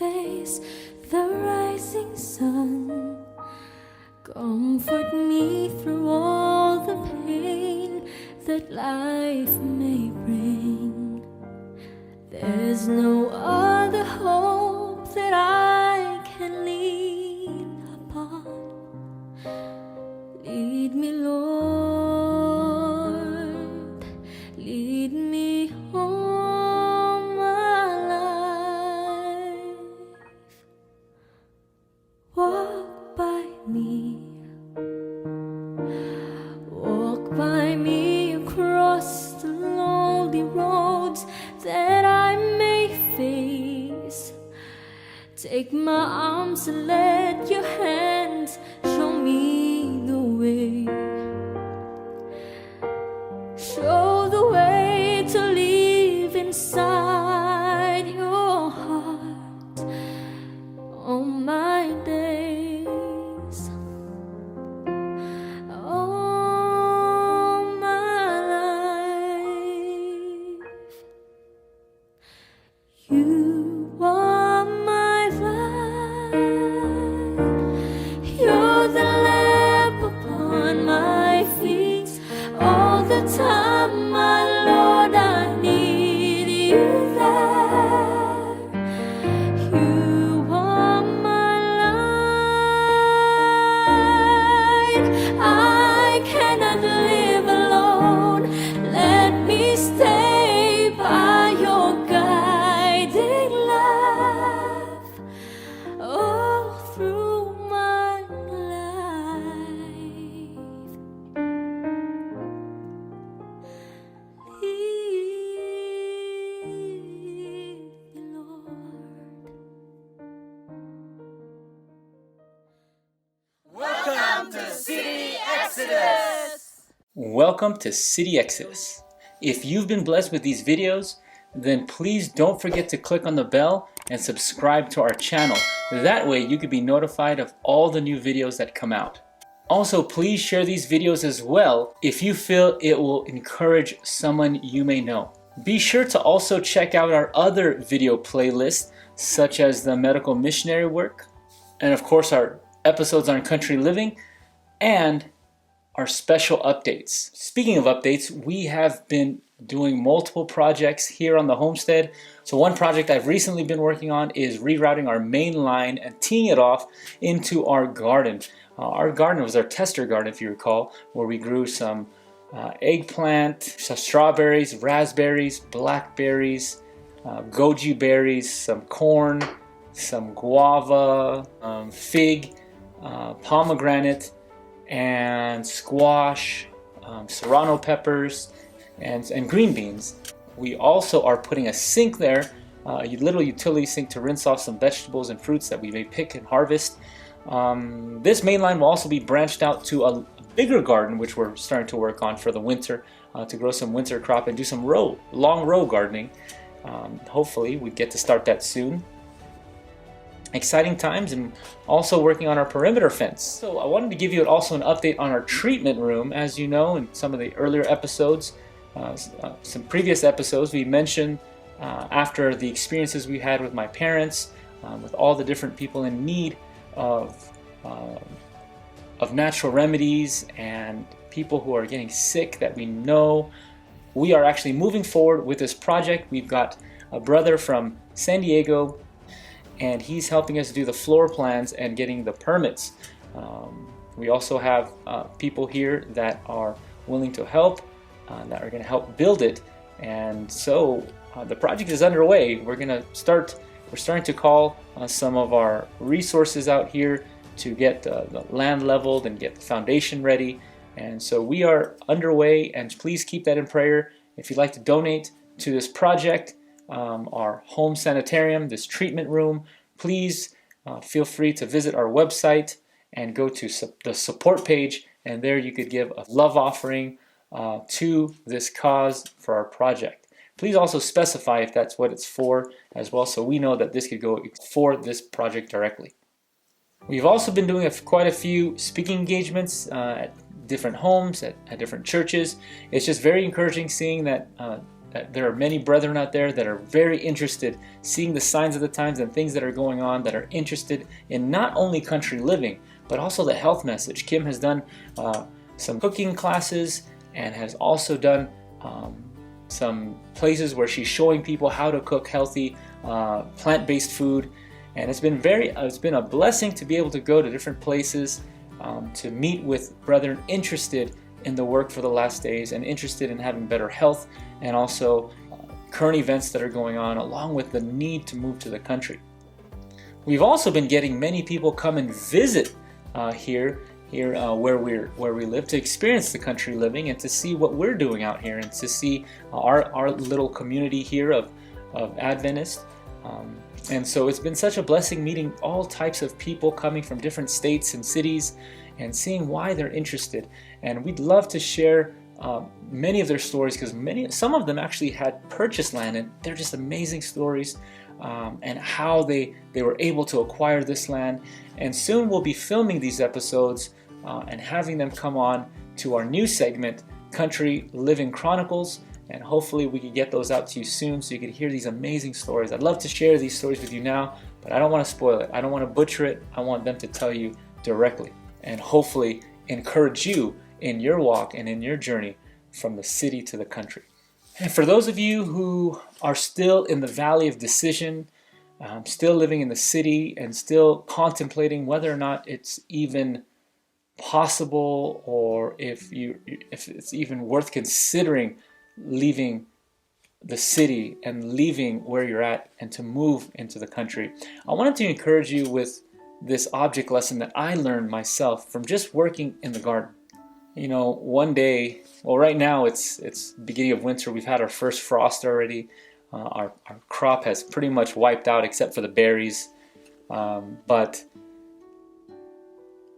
face the rising sun. Comfort me through all the pain that life may bring. There's no other hope that I can lean upon. Lead me, Lord, lead me all my life. Walk by me, walk by me across the lonely roads that I may face. Take my arms and let your hands show me the way. Show the way to live inside your heart all my days, all my life. You are my light. You're the lamp upon my feet. All the time, my Lord, I need you there. You are my light. I cannot live alone. Let me stay by your guiding love all through my life. Lead me, Lord. Welcome to City Exodus! Welcome to City Exodus. If you've been blessed with these videos, then please don't forget to click on the bell and subscribe to our channel. That way you can be notified of all the new videos that come out. Also, please share these videos as well if you feel it will encourage someone you may know. Be sure to also check out our other video playlists, such as the medical missionary work, and of course our episodes on country living, and our special updates. Speaking of updates, we have been doing multiple projects here on the homestead. So one project I've recently been working on is rerouting our main line and teeing it off into our garden. Our garden was our tester garden, if you recall, where we grew some eggplant, some strawberries, raspberries, blackberries, goji berries, some corn, some guava, fig, pomegranate, and squash, serrano peppers, and green beans. We also are putting a sink there, a little utility sink to rinse off some vegetables and fruits that we may pick and harvest. This main line will also be branched out to a bigger garden, which we're starting to work on for the winter, to grow some winter crop and do some long row gardening. Hopefully we get to start that soon. Exciting times, and also working on our perimeter fence. So I wanted to give you also an update on our treatment room. As you know, in some of the earlier episodes, some previous episodes, we mentioned after the experiences we had with my parents, with all the different people in need of natural remedies and people who are getting sick, that we know we are actually moving forward with this project. We've got a brother from San Diego, and he's helping us do the floor plans and getting the permits. We also have people here that are willing to help, that are going to help build it. And so the project is underway. We're starting to call some of our resources out here to get the land leveled and get the foundation ready. And so we are underway, and please keep that in prayer. If you'd like to donate to this project, our home sanitarium, this treatment room, please feel free to visit our website and go to the support page, and there you could give a love offering to this cause for our project. Please also specify if that's what it's for as well, so we know that this could go for this project directly. We've also been doing quite a few speaking engagements at different homes, at different churches. It's just very encouraging seeing that that there are many brethren out there that are very interested, seeing the signs of the times and things that are going on, that are interested in not only country living, but also the health message. Kim has done some cooking classes and has also done some places where she's showing people how to cook healthy, plant-based food. And it's been a blessing to be able to go to different places, to meet with brethren interested in the work for the last days and interested in having better health, and also current events that are going on, along with the need to move to the country. We've also been getting many people come and visit here where we live, to experience the country living and to see what we're doing out here, and to see our little community here of Adventists. And so it's been such a blessing meeting all types of people coming from different states and cities, and seeing why they're interested. And we'd love to share many of their stories, because some of them actually had purchased land, and they're just amazing stories, and how they were able to acquire this land. And soon we'll be filming these episodes and having them come on to our new segment, Country Living Chronicles. And hopefully we can get those out to you soon, so you can hear these amazing stories. I'd love to share these stories with you now, but I don't want to spoil it. I don't want to butcher it. I want them to tell you directly, and hopefully encourage you in your walk and in your journey from the city to the country. And for those of you who are still in the valley of decision, still living in the city and still contemplating whether or not it's even possible, or if it's even worth considering leaving the city and leaving where you're at and to move into the country, I wanted to encourage you with this object lesson that I learned myself from just working in the garden. You know, one day, well, right now it's beginning of winter. We've had our first frost already. Our crop has pretty much wiped out except for the berries. But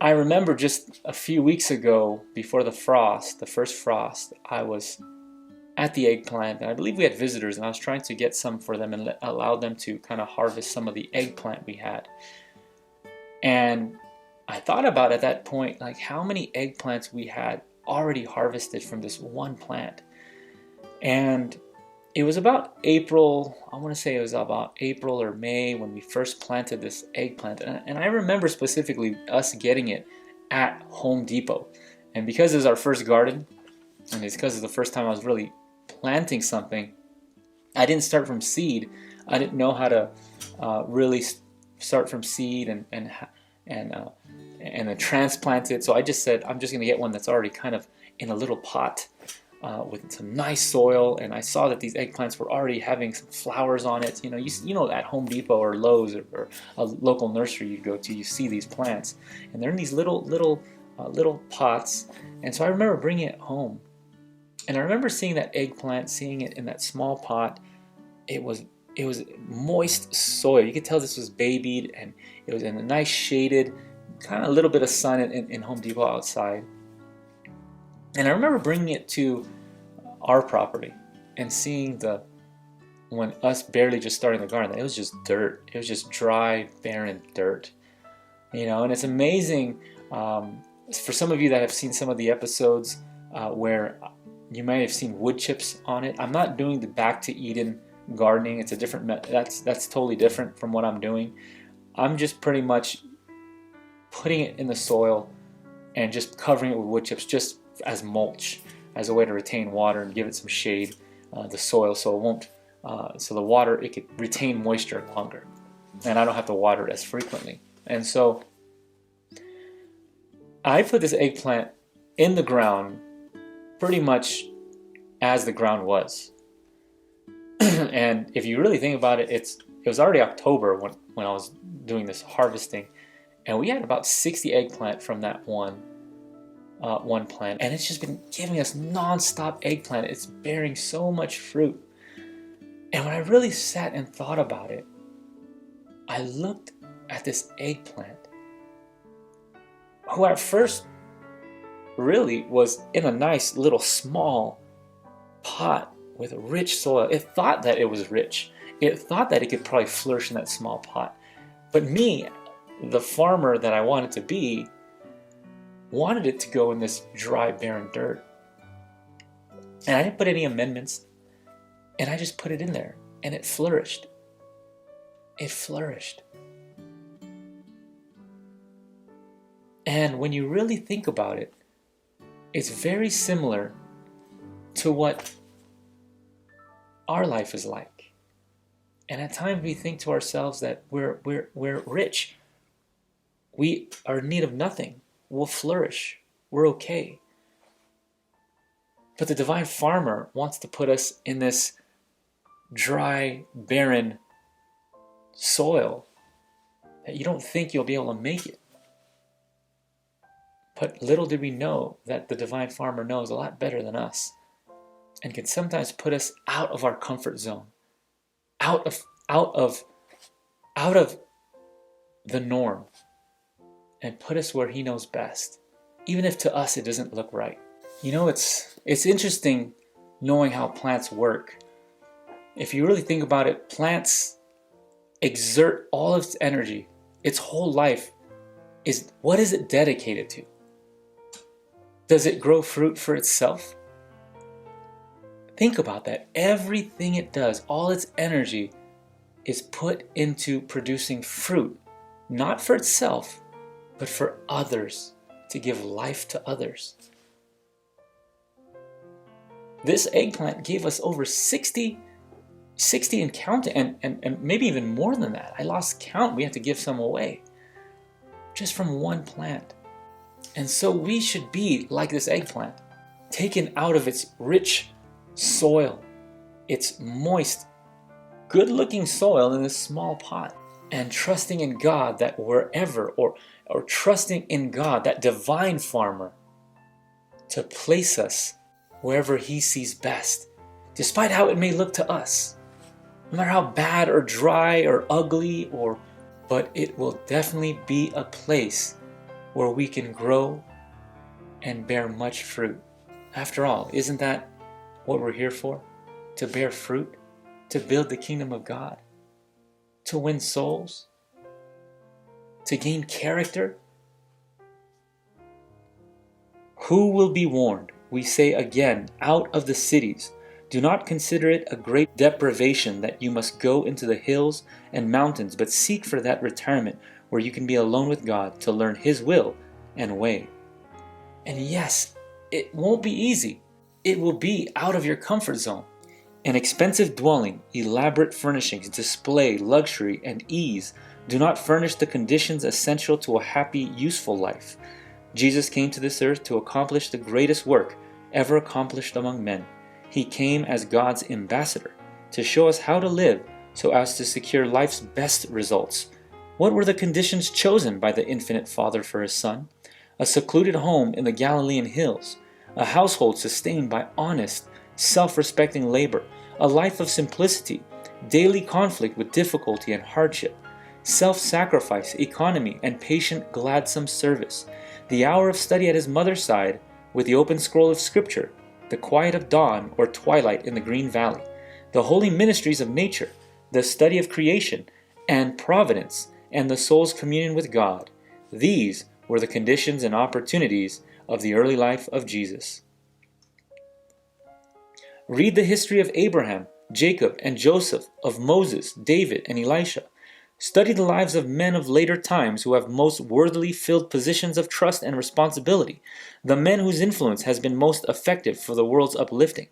I remember just a few weeks ago, before the first frost, I was at the eggplant, and I believe we had visitors, and I was trying to get some for them and allow them to kind of harvest some of the eggplant we had. And I thought about at that point, like, how many eggplants we had already harvested from this one plant. And it was about April, I want to say it was about April or May when we first planted this eggplant. And I remember specifically us getting it at Home Depot. And because it's our first garden, and it's because it's the first time I was really planting something, I didn't start from seed. I didn't know how to really start from seed and then transplant it. So I just said, I'm just going to get one that's already kind of in a little pot with some nice soil. And I saw that these eggplants were already having some flowers on it. You know, at Home Depot or Lowe's or a local nursery you go to, you see these plants, and they're in these little pots. And so I remember bringing it home, and I remember seeing that eggplant, seeing it in that small pot. It was moist soil. You could tell this was babied, and it was in a nice shaded, kind of a little bit of sun in Home Depot outside. And I remember bringing it to our property and seeing when us barely just starting the garden, it was just dirt. It was just dry, barren dirt. And it's amazing, for some of you that have seen some of the episodes where you might have seen wood chips on it. I'm not doing the Back to Eden gardening. It's a different that's totally different from what I'm doing. I'm just pretty much putting it in the soil and just covering it with wood chips, just as mulch, as a way to retain water and give it some shade, the soil, so it won't so the water, it could retain moisture longer, and I don't have to water it as frequently. And so I put this eggplant in the ground pretty much as the ground was. And if you really think about it, it was already October when I was doing this harvesting, and we had about 60 eggplant from that one plant, and it's just been giving us non-stop eggplant. It's bearing so much fruit. And when I really sat and thought about it, I looked at this eggplant, who at first really was in a nice little small pot with rich soil. It thought that it was rich. It thought that it could probably flourish in that small pot. But me, the farmer that I wanted to be, wanted it to go in this dry, barren dirt. And I didn't put any amendments. And I just put it in there, and it flourished. It flourished. And when you really think about it, it's very similar to what our life is like. And at times we think to ourselves that we're rich. We are in need of nothing. We'll flourish. We're okay. But the divine farmer wants to put us in this dry, barren soil that you don't think you'll be able to make it. But little did we know that the divine farmer knows a lot better than us and can sometimes put us out of our comfort zone, out of the norm, and put us where he knows best, even if to us it doesn't look right. You know, it's interesting knowing how plants work. If you really think about it, plants exert all of its energy, its whole life is, what is it dedicated to? Does it grow fruit for itself? Think about that. Everything it does, all its energy is put into producing fruit, not for itself, but for others, to give life to others. This eggplant gave us over 60 and counting, and maybe even more than that. I lost count. We had to give some away just from one plant. And so we should be like this eggplant, taken out of its rich soil, its moist, good-looking soil in this small pot, and trusting in God that wherever, or trusting in God, that divine farmer, to place us wherever he sees best, despite how it may look to us. No matter how bad or dry or ugly, but it will definitely be a place where we can grow and bear much fruit. After all, isn't that what we're here for? To bear fruit, to build the kingdom of God, to win souls, to gain character. Who will be warned? We say again, out of the cities. Do not consider it a great deprivation that you must go into the hills and mountains, but seek for that retirement where you can be alone with God to learn His will and way. And yes, it won't be easy. It will be out of your comfort zone. An expensive dwelling, elaborate furnishings, display, luxury, and ease do not furnish the conditions essential to a happy, useful life. Jesus came to this earth to accomplish the greatest work ever accomplished among men. He came as God's ambassador to show us how to live so as to secure life's best results. What were the conditions chosen by the infinite Father for His Son? A secluded home in the Galilean hills, a household sustained by honest, self-respecting labor, a life of simplicity, daily conflict with difficulty and hardship, self-sacrifice, economy, and patient, gladsome service, the hour of study at his mother's side with the open scroll of Scripture, the quiet of dawn or twilight in the green valley, the holy ministries of nature, the study of creation and providence, and the soul's communion with God. These were the conditions and opportunities of the early life of Jesus. Read the history of Abraham, Jacob, and Joseph, of Moses, David, and Elisha. Study the lives of men of later times who have most worthily filled positions of trust and responsibility, the men whose influence has been most effective for the world's uplifting.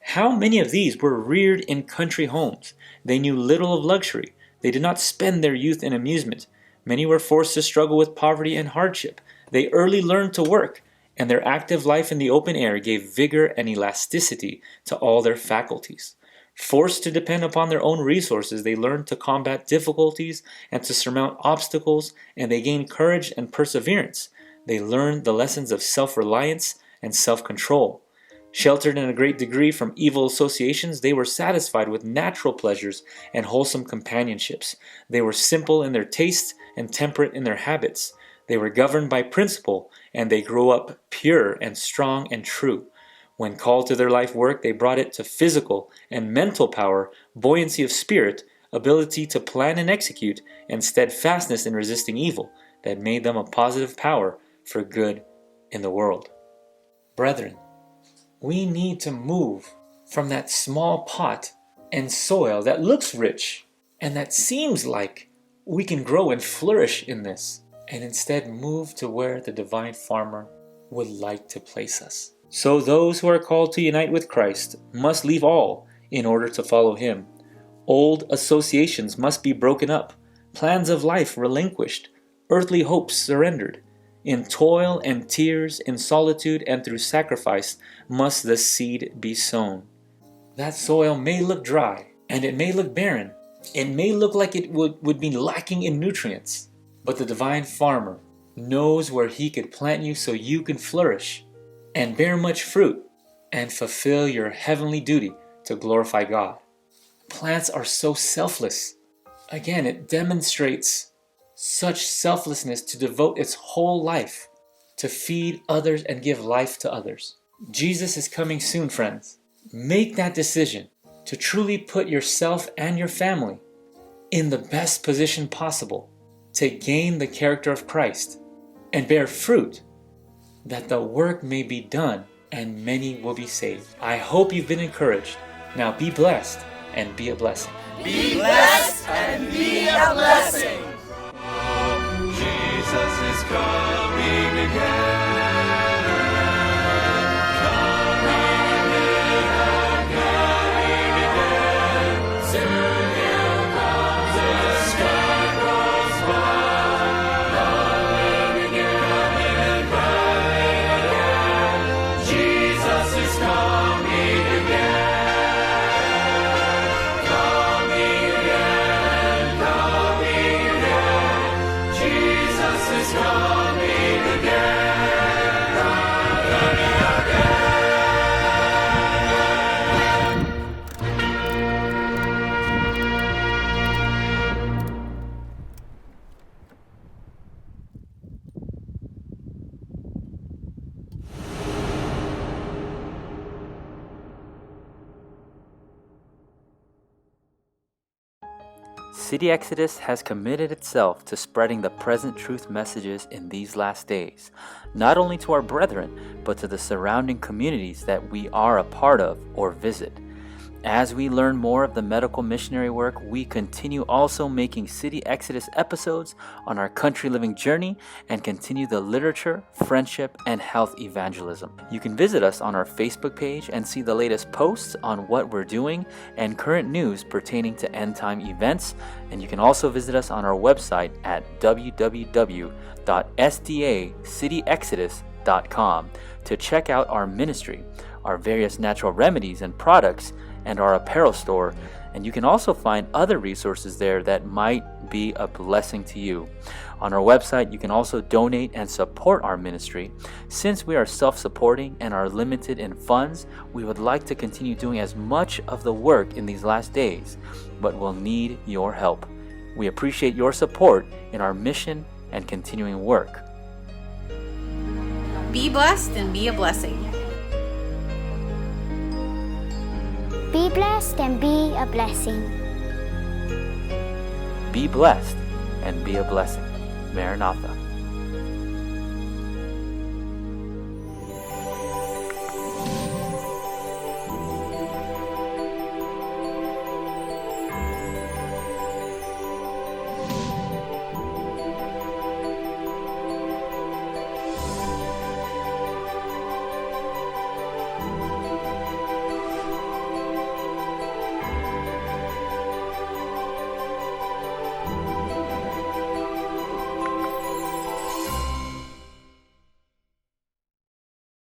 How many of these were reared in country homes? They knew little of luxury. They did not spend their youth in amusement. Many were forced to struggle with poverty and hardship. They early learned to work, and their active life in the open air gave vigor and elasticity to all their faculties. Forced to depend upon their own resources, they learned to combat difficulties and to surmount obstacles, and they gained courage and perseverance. They learned the lessons of self-reliance and self-control. Sheltered in a great degree from evil associations, they were satisfied with natural pleasures and wholesome companionships. They were simple in their tastes and temperate in their habits. They were governed by principle, and they grew up pure and strong and true. When called to their life work, they brought it to physical and mental power, buoyancy of spirit, ability to plan and execute, and steadfastness in resisting evil that made them a positive power for good in the world. Brethren, we need to move from that small pot and soil that looks rich and that seems like we can grow and flourish in this, and instead move to where the divine farmer would like to place us. So those who are called to unite with Christ must leave all in order to follow him. Old associations must be broken up, plans of life relinquished, earthly hopes surrendered. In toil and tears, in solitude and through sacrifice must the seed be sown. That soil may look dry and it may look barren. It may look like it would be lacking in nutrients, but the divine farmer knows where he could plant you so you can flourish and bear much fruit and fulfill your heavenly duty to glorify God. Plants are so selfless. Again, it demonstrates such selflessness to devote its whole life to feed others and give life to others. Jesus is coming soon, friends. Make that decision to truly put yourself and your family in the best position possible to gain the character of Christ and bear fruit, that the work may be done and many will be saved. I hope you've been encouraged. Now be blessed and be a blessing. Be blessed and be a blessing. Jesus is coming again. City Exodus has committed itself to spreading the present truth messages in these last days, not only to our brethren, but to the surrounding communities that we are a part of or visit. As we learn more of the medical missionary work, we continue also making City Exodus episodes on our country living journey and continue the literature, friendship, and health evangelism. You can visit us on our Facebook page and see the latest posts on what we're doing and current news pertaining to end time events. And you can also visit us on our website at www.sdacityexodus.com to check out our ministry, our various natural remedies and products, and our apparel store, and you can also find other resources there that might be a blessing to you. On our website, you can also donate and support our ministry. Since we are self-supporting and are limited in funds, we would like to continue doing as much of the work in these last days, but we'll need your help. We appreciate your support in our mission and continuing work. Be blessed and be a blessing. Be blessed and be a blessing. Be blessed and be a blessing. Maranatha.